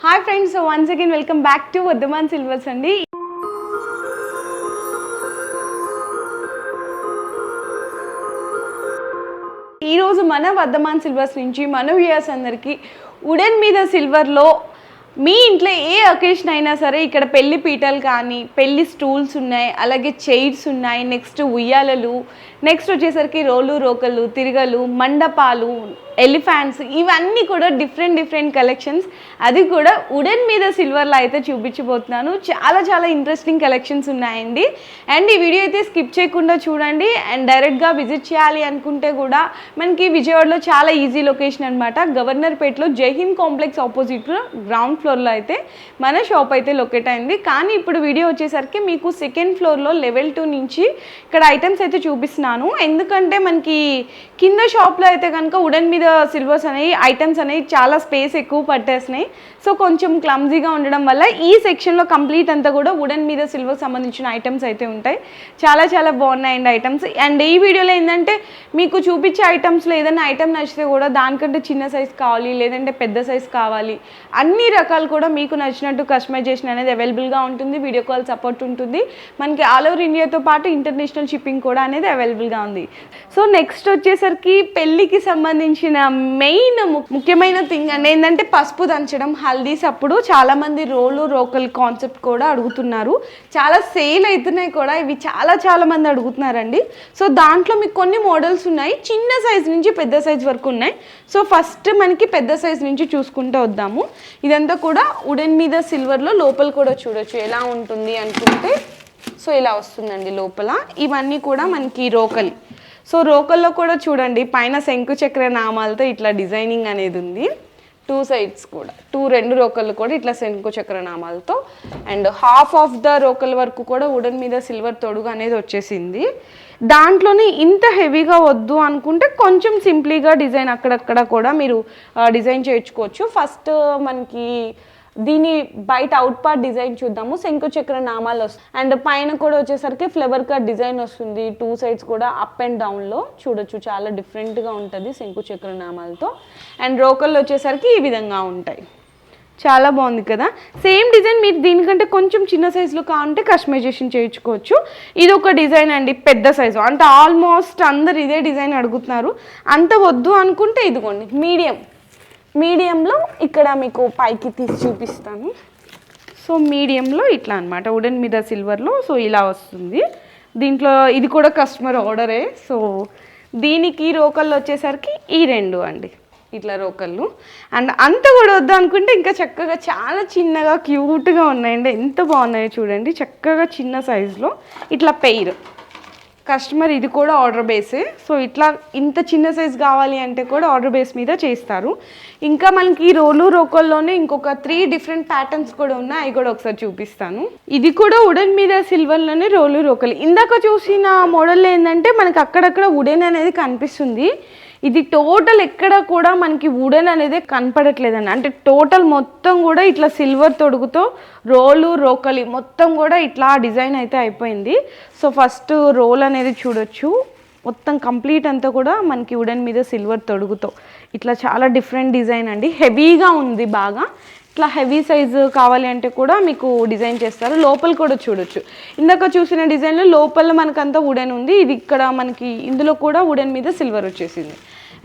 Hi friends, so once again welcome back to Vardhaman Silvers అండి. ఈరోజు మన వర్ధమాన్ సిల్వర్స్ నుంచి మన వ్యూయర్స్ అందరికీ వుడెన్ మీద సిల్వర్లో మీ ఇంట్లో ఏ అకేషన్ అయినా సరే ఇక్కడ పెళ్లి పీటలు కానీ పెళ్లి స్టూల్స్ ఉన్నాయి, అలాగే చైర్స్ ఉన్నాయి, నెక్స్ట్ ఉయ్యాలలు, నెక్స్ట్ వచ్చేసరికి రోలు రోకలు, తిరగలు, మండపాలు, ఎలిఫెంట్స్, ఇవన్నీ కూడా డిఫరెంట్ కలెక్షన్స్, అది కూడా వుడెన్ మీద సిల్వర్లో అయితే చూపించబోతున్నాను. చాలా ఇంట్రెస్టింగ్ కలెక్షన్స్ ఉన్నాయండి. అండ్ ఈ వీడియో అయితే స్కిప్ చేయకుండా చూడండి. అండ్ డైరెక్ట్గా విజిట్ చేయాలి అనుకుంటే కూడా మనకి విజయవాడలో చాలా ఈజీ లొకేషన్ అనమాట. గవర్నర్పేటలో జైహింద్ కాంప్లెక్స్ ఆపోజిట్లో గ్రౌండ్ ఫ్లోర్లో అయితే మన షాప్ అయితే లొకేట్ అయింది. కానీ ఇప్పుడు వీడియో వచ్చేసరికి మీకు సెకండ్ ఫ్లోర్లో లెవెల్ 2 నుంచి ఇక్కడ ఐటమ్స్ అయితే చూపిస్తున్నాను. ఎందుకంటే మనకి కింద షాప్లో అయితే కనుక వుడెన్ మీద సిల్వర్స్ అనేవి ఐటమ్స్ అనేవి చాలా స్పేస్ ఎక్కువ పట్టేసినాయి. సో కొంచెం క్లమ్జీగా ఉండడం వల్ల ఈ సెక్షన్లో కంప్లీట్ అంతా కూడా వుడెన్ మీద సిల్వర్ సంబంధించిన ఐటమ్స్ అయితే ఉంటాయి. చాలా బాగున్నాయండి ఐటమ్స్. అండ్ ఈ వీడియోలో ఏంటంటే మీకు చూపించే ఐటమ్స్లో ఏదైనా ఐటమ్ నచ్చితే కూడా దానికంటే చిన్న సైజ్ కావాలి, లేదంటే పెద్ద సైజ్ కావాలి, అన్ని రకాలు కూడా మీకు నచ్చినట్టు కస్టమైజేషన్ అనేది అవైలబుల్గా ఉంటుంది. వీడియో కాల్ సపోర్ట్ ఉంటుంది. మనకి ఆల్ ఓవర్ ఇండియాతో పాటు ఇంటర్నేషనల్ షిప్పింగ్ కూడా అనేది అవైలబుల్గా ఉంది. సో నెక్స్ట్ వచ్చేసరికి పెళ్ళికి సంబంధించిన మెయిన్ ముఖ్యమైన థింగ్ అండి ఏంటంటే పసుపు దంచడం. హల్దీస్ అప్పుడు చాలామంది రోలు రోకల్ కాన్సెప్ట్ కూడా అడుగుతున్నారు. చాలా సేల్ అవుతున్నాయి కూడా, ఇవి చాలా మంది అడుగుతున్నారండి. సో దాంట్లో మీకు కొన్ని మోడల్స్ ఉన్నాయి, చిన్న సైజ్ నుంచి పెద్ద సైజ్ వరకు ఉన్నాయి. సో ఫస్ట్ మనకి పెద్ద సైజ్ నుంచి చూసుకుంటూ వద్దాము. ఇదంతా కూడా వుడెన్ మీద సిల్వర్లో లోపల కూడా చూడొచ్చు ఎలా ఉంటుంది అనుకుంటే. సో ఇలా వస్తుందండి లోపల. ఇవన్నీ కూడా మనకి రోకల్. సో రోకల్లో కూడా చూడండి పైన శంకు చక్ర నామాలతో ఇట్లా డిజైనింగ్ అనేది ఉంది. 2 సైడ్స్ కూడా రెండు రోకళ్ళు కూడా ఇట్లా శంకు చక్ర నామాలతో. అండ్ హాఫ్ ఆఫ్ ద రోకల్ వరకు కూడా వుడెన్ మీద సిల్వర్ తొడుగు అనేది వచ్చేసింది. దాంట్లోనే ఇంత హెవీగా వద్దు అనుకుంటే కొంచెం సింప్లీగా డిజైన్ అక్కడక్కడ కూడా మీరు డిజైన్ చేయించుకోవచ్చు. ఫస్ట్ మనకి దీని బయట అవుట్ పార్ట్ డిజైన్ చూద్దాము. శంకు చక్ర నామాలు వస్తుంది. అండ్ పైన కూడా వచ్చేసరికి ఫ్లవర్ కట్ డిజైన్ వస్తుంది. 2 సైడ్స్ కూడా అప్ అండ్ డౌన్లో చూడొచ్చు. చాలా డిఫరెంట్గా ఉంటుంది శంకు చక్ర నామాలతో. అండ్ రోకల్లో వచ్చేసరికి ఈ విధంగా ఉంటాయి. చాలా బాగుంది కదా. సేమ్ డిజైన్ మీరు దీనికంటే కొంచెం చిన్న సైజులో కావాలంటే కస్టమైజేషన్ చేయించుకోవచ్చు. ఇది ఒక డిజైన్ అండి పెద్ద సైజు, అంటే ఆల్మోస్ట్ అందరు ఇదే డిజైన్ అడుగుతున్నారు. అంత వద్దు అనుకుంటే ఇదిగోండి మీడియంలో ఇక్కడ మీకు పైకి తీసి చూపిస్తాను. సో మీడియంలో ఇట్లా అనమాట వుడెన్ మీద సిల్వర్లో. సో ఇలా వస్తుంది. దీంట్లో ఇది కూడా కస్టమర్ ఆర్డరే. సో దీనికి రోకళ్ళు వచ్చేసరికి ఈ 2 అండి ఇట్లా రోకళ్ళు. అండ్ అంత కూడా వద్దు అనుకుంటే ఇంకా చక్కగా చాలా చిన్నగా క్యూట్గా ఉన్నాయండి. ఎంత బాగున్నాయో చూడండి. చక్కగా చిన్న సైజులో ఇట్లా పెయిర్. కస్టమర్ ఇది కూడా ఆర్డర్ బేసే. సో ఇట్లా ఇంత చిన్న సైజ్ కావాలి అంటే కూడా ఆర్డర్ బేస్ మీద చేస్తారు. ఇంకా మనకి రోలు రోకల్లోనే ఇంకొక 3 డిఫరెంట్ ప్యాటర్న్స్ కూడా ఉన్నాయి. అవి కూడా ఒకసారి చూపిస్తాను. ఇది కూడా వుడెన్ మీద సిల్వర్లోనే రోలు రోకల్. ఇందాక చూసిన మోడల్ ఏంటంటే మనకి అక్కడక్కడ వుడెన్ అనేది కనిపిస్తుంది. ఇది టోటల్ ఎక్కడ కూడా మనకి వుడెన్ అనేది కనపడట్లేదండి. అంటే టోటల్ మొత్తం కూడా ఇట్లా సిల్వర్ తొడుగుతో రోలు రోకలి మొత్తం కూడా ఇట్లా డిజైన్ అయితే అయిపోయింది. సో ఫస్ట్ రోల్ అనేది చూడొచ్చు. మొత్తం కంప్లీట్ అంతా కూడా మనకి వుడెన్ మీద సిల్వర్ తొడుగుతో ఇట్లా చాలా డిఫరెంట్ డిజైన్ అండి. హెవీగా ఉంది బాగా. ఇట్లా హెవీ సైజు కావాలి అంటే కూడా మీకు డిజైన్ చేస్తారు. లోపల కూడా చూడొచ్చు. ఇందాక చూసిన డిజైన్లో లోపల మనకంతా వుడెన్ ఉంది. ఇది ఇక్కడ మనకి ఇందులో కూడా వుడెన్ మీద సిల్వర్ వచ్చేసింది.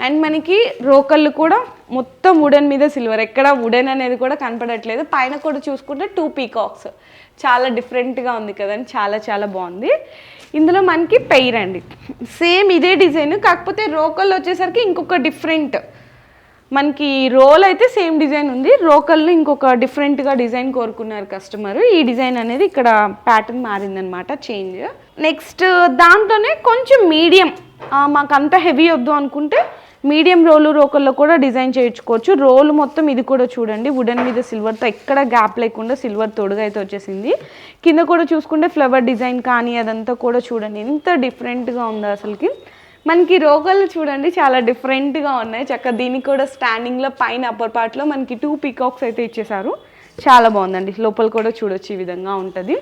అండ్ మనకి రోకళ్ళు కూడా మొత్తం వుడెన్ మీద సిల్వర్, ఎక్కడ వుడెన్ అనేది కూడా కనపడట్లేదు. పైన కూడా చూసుకుంటే 2 పీకాక్స్. చాలా డిఫరెంట్గా ఉంది కదండి. చాలా బాగుంది. ఇందులో మనకి పెయిర్ అండి సేమ్ ఇదే డిజైన్, కాకపోతే రోకళ్ళు వచ్చేసరికి ఇంకొక డిఫరెంట్. మనకి రోల్ అయితే సేమ్ డిజైన్ ఉంది, రోకల్లో ఇంకొక డిఫరెంట్గా డిజైన్ కోరుకున్నారు కస్టమర్. ఈ డిజైన్ అనేది ఇక్కడ ప్యాటర్న్ మారిందనమాట, చేంజ్. నెక్స్ట్ దాంట్లోనే కొంచెం మీడియం, మాకు అంత హెవీ వద్దు అనుకుంటే మీడియం రోలు రోకల్లో కూడా డిజైన్ చేయించుకోవచ్చు. రోలు మొత్తం ఇది కూడా చూడండి వుడెన్ మీద సిల్వర్తో ఎక్కడ గ్యాప్ లేకుండా సిల్వర్ తొడుగు అయితే వచ్చేసింది. కింద కూడా చూసుకుంటే ఫ్లవర్ డిజైన్ కానీ అదంతా కూడా చూడండి ఎంత డిఫరెంట్గా ఉందో అసలుకి. మనకి రోకళ్ళు చూడండి చాలా డిఫరెంట్గా ఉన్నాయి. చక్కగా దీనికి కూడా స్టాండింగ్లో పైన అప్పర్ పార్ట్లో మనకి 2 పీకాక్స్ అయితే ఇచ్చేసారు. చాలా బాగుందండి. లోపల కూడా చూడొచ్చు ఈ విధంగా ఉంటుంది.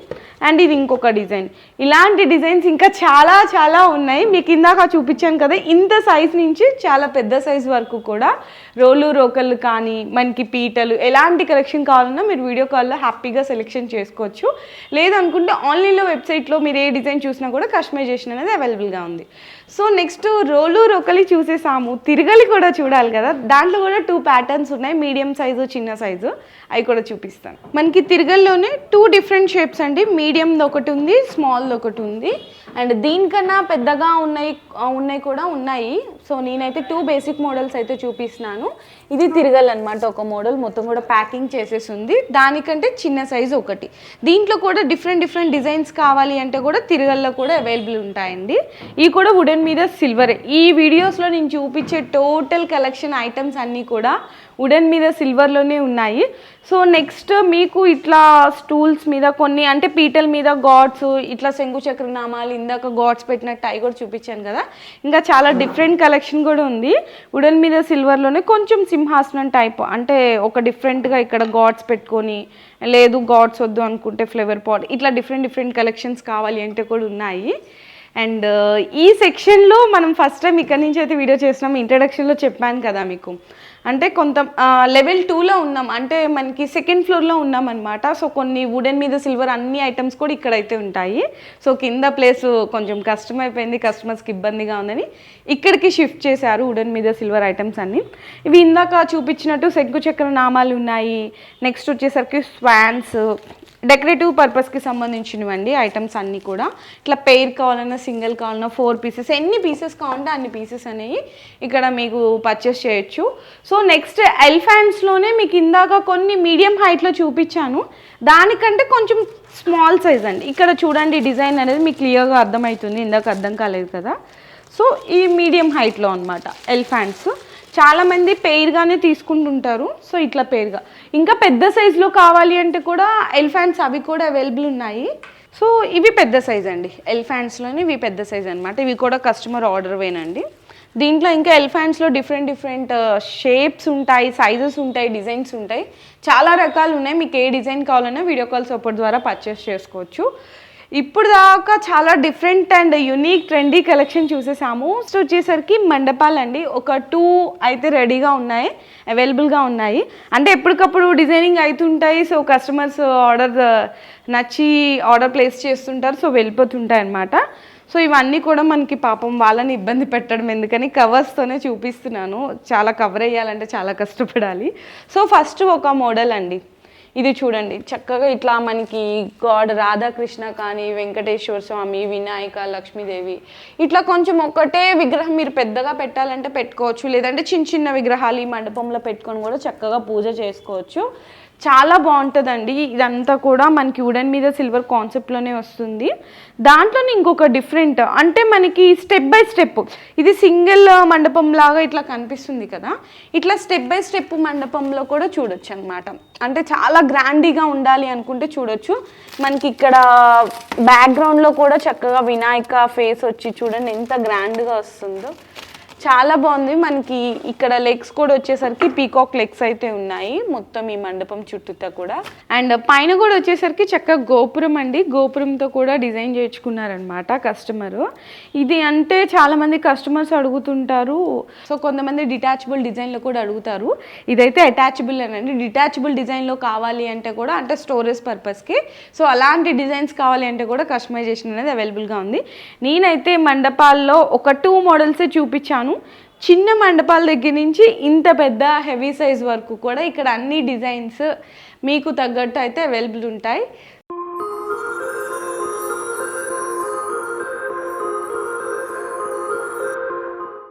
అండ్ ఇది ఇంకొక డిజైన్. ఇలాంటి డిజైన్స్ ఇంకా చాలా చాలా ఉన్నాయి. మీకు ఇందాక చూపించాను కదా, ఇంత సైజ్ నుంచి చాలా పెద్ద సైజ్ వరకు కూడా రోలు రోకళ్ళు కానీ మనకి పీటలు ఎలాంటి కలెక్షన్ కావాలన్నా మీరు వీడియో కాల్లో హ్యాపీగా సెలెక్షన్ చేసుకోవచ్చు. లేదనుకుంటే ఆన్లైన్లో వెబ్సైట్లో మీరు ఏ డిజైన్ చూసినా కూడా కస్టమైజేషన్ అనేది అవైలబుల్గా ఉంది. సో నెక్స్ట్ రోలు రోకలి చూసేసాము, తిరగలి కూడా చూడాలి కదా. దాంట్లో కూడా 2 ప్యాటర్న్స్ ఉన్నాయి, మీడియం సైజు చిన్న సైజు. అవి కూడా చూపిస్తాను. మనకి తిరగల్లోనే 2 డిఫరెంట్ షేప్స్ అండి. మీడియంది ఒకటి ఉంది, స్మాల్ది ఒకటి ఉంది. అండ్ దీనికన్నా పెద్దగా ఉన్నాయి కూడా ఉన్నాయి. సో నేనైతే 2 బేసిక్ మోడల్స్ అయితే చూపిస్తున్నాను. ఇది తిరగల్ అనమాట, ఒక మోడల్ మొత్తం కూడా ప్యాకింగ్ చేసేసి ఉంది. దానికంటే చిన్న సైజు ఒకటి. దీంట్లో కూడా డిఫరెంట్ డిజైన్స్ కావాలి అంటే కూడా తిరగల్లో కూడా అవైలబుల్ ఉంటాయండి. ఇవి కూడా వుడెన్ మీద సిల్వర్. ఈ వీడియోస్లో నేను చూపించే టోటల్ కలెక్షన్ ఐటమ్స్ అన్నీ కూడా వుడెన్ మీద సిల్వర్లోనే ఉన్నాయి. సో నెక్స్ట్ మీకు ఇట్లా స్టూల్స్ మీద కొన్ని అంటే పీటల మీద గాడ్స్, ఇట్లా శంకు చక్రనామాలు, ఇందాక గాడ్స్ పెట్టినట్టు అవి కూడా చూపించాను కదా. ఇంకా చాలా డిఫరెంట్ కలెక్షన్ కూడా ఉంది వుడెన్ మీద సిల్వర్లోనే. కొంచెం సింహాసనం టైప్ అంటే ఒక డిఫరెంట్గా ఇక్కడ గాడ్స్ పెట్టుకొని, లేదు గాడ్స్ వద్దు అనుకుంటే ఫ్లవర్ పాట్, ఇట్లా డిఫరెంట్ కలెక్షన్స్ కావాలి అంటే కూడా ఉన్నాయి. అండ్ ఈ సెక్షన్లో మనం ఫస్ట్ టైం ఇక్కడ నుంచి అయితే వీడియో చేస్తున్నాం. ఇంట్రడక్షన్లో చెప్పాను కదా మీకు, అంటే కొంత లెవెల్ 2లో ఉన్నాం, అంటే మనకి సెకండ్ ఫ్లోర్లో ఉన్నాం అనమాట. సో కొన్ని వుడెన్ మీద సిల్వర్ అన్ని ఐటమ్స్ కూడా ఇక్కడైతే ఉంటాయి. సో కింద ప్లేస్ కొంచెం కష్టమైపోయింది, కస్టమర్స్కి ఇబ్బందిగా ఉందని ఇక్కడికి షిఫ్ట్ చేశారు వుడెన్ మీద సిల్వర్ ఐటమ్స్ అన్ని. ఇవి ఇందాక చూపించినట్టు శంకు చక్ర నామాలు ఉన్నాయి. నెక్స్ట్ వచ్చేసరికి స్వాన్స్, డెకరేటివ్ పర్పస్కి సంబంధించినవండి ఐటమ్స్ అన్నీ కూడా. ఇట్లా పెయిర్ కావాలన్నా, సింగిల్ కావాలన్నా, 4 పీసెస్, ఎన్ని పీసెస్ కావాలంటే అన్ని పీసెస్ అనేవి ఇక్కడ మీకు పర్చేస్ చేయొచ్చు. సో నెక్స్ట్ ఎలిఫెంట్స్లోనే మీకు ఇందాక కొన్ని మీడియం హైట్లో చూపించాను, దానికంటే కొంచెం స్మాల్ సైజ్ అండి. ఇక్కడ చూడండి డిజైన్ అనేది మీకు క్లియర్గా అర్థమవుతుంది, ఇందాక అర్థం కాలేదు కదా. సో ఈ మీడియం హైట్లో అనమాట ఎలిఫెంట్స్. చాలామంది పెయిర్గానే తీసుకుంటుంటారు. సో ఇట్లా పెయిర్గా. ఇంకా పెద్ద సైజులో కావాలి అంటే కూడా ఎలిఫెంట్స్ అవి కూడా అవైలబుల్ ఉన్నాయి. సో ఇవి పెద్ద సైజ్ అండి, ఎలిఫెంట్స్లోని ఇవి పెద్ద సైజ్ అనమాట. ఇవి కూడా కస్టమర్ ఆర్డర్ వేనండి. దీంట్లో ఇంకా ఎలిఫెంట్స్లో డిఫరెంట్ షేప్స్ ఉంటాయి, సైజెస్ ఉంటాయి, డిజైన్స్ ఉంటాయి, చాలా రకాలు ఉన్నాయి. మీకు ఏ డిజైన్ కావాలన్నా వీడియో కాల్ సపోర్ట్ ద్వారా పర్చేస్ చేసుకోవచ్చు. ఇప్పుడు దాకా చాలా different and unique trendy collection చూసేసాము. సో వచ్చేసరికి మండపాలండి, ఒక 2 అయితే రెడీగా ఉన్నాయి, అవైలబుల్గా ఉన్నాయి. అంటే ఎప్పటికప్పుడు డిజైనింగ్ అవుతుంటాయి. సో కస్టమర్స్ ఆర్డర్ నచ్చి ఆర్డర్ ప్లేస్ చేస్తుంటారు, సో వెళ్ళిపోతుంటాయి అన్నమాట. సో ఇవన్నీ కూడా మనకి పాపం వాళ్ళని ఇబ్బంది పెట్టడం ఎందుకని కవర్స్తోనే చూపిస్తున్నాను. చాలా కవర్ అయ్యాలంటే చాలా కష్టపడాలి. సో ఫస్ట్ ఒక మోడల్ అండి, ఇది చూడండి. చక్కగా ఇట్లా మనకి గాడ్ రాధాకృష్ణ కానీ, వెంకటేశ్వర స్వామి, వినాయక, లక్ష్మీదేవి, ఇట్లా కొంచెం ఒకటే విగ్రహం మీరు పెద్దగా పెట్టాలంటే పెట్టుకోవచ్చు. లేదంటే చిన్న విగ్రహాలు ఈ మండపంలో పెట్టుకొని కూడా చక్కగా పూజ చేసుకోవచ్చు. చాలా బాగుంటుందండి. ఇదంతా కూడా మనకి వుడెన్ మీద సిల్వర్ కాన్సెప్ట్లోనే వస్తుంది. దాంట్లోనే ఇంకొక డిఫరెంట్ అంటే మనకి స్టెప్ బై స్టెప్, ఇది సింగిల్ మండపం లాగా ఇట్లా కనిపిస్తుంది కదా, ఇట్లా స్టెప్ బై స్టెప్ మండపంలో కూడా చూడొచ్చు అనమాట. అంటే చాలా గ్రాండీగా ఉండాలి అనుకుంటే చూడొచ్చు. మనకి ఇక్కడ బ్యాక్గ్రౌండ్లో కూడా చక్కగా వినాయక ఫేస్ వచ్చి చూడండి ఎంత గ్రాండ్గా వస్తుందో, చాలా బాగుంది. మనకి ఇక్కడ లెగ్స్ కూడా వచ్చేసరికి పీకాక్ లెగ్స్ అయితే ఉన్నాయి మొత్తం ఈ మండపం చుట్టూతా కూడా. అండ్ పైన కూడా వచ్చేసరికి చక్కగా గోపురం అండి, గోపురంతో కూడా డిజైన్ చేయించుకున్నారనమాట కస్టమరు. ఇది అంటే చాలామంది కస్టమర్స్ అడుగుతుంటారు. సో కొంతమంది డిటాచబుల్ డిజైన్లో కూడా అడుగుతారు. ఇదైతే అటాచబుల్ అనండి. డిటాచబుల్ డిజైన్లో కావాలి అంటే కూడా, అంటే స్టోరేజ్ పర్పస్కి, సో అలాంటి డిజైన్స్ కావాలి అంటే కూడా కస్టమైజేషన్ అనేది అవైలబుల్గా ఉంది. నేనైతే మండపాల్లో ఒక 2 మోడల్సే చూపించాను. చిన్న మండపాల దగ్గర నుంచి ఇంత పెద్ద హెవీ సైజ్ వరకు కూడా ఇక్కడ అన్ని డిజైన్స్ మీకు తగ్గట్టు అయితే అవైలబుల్ ఉంటాయి.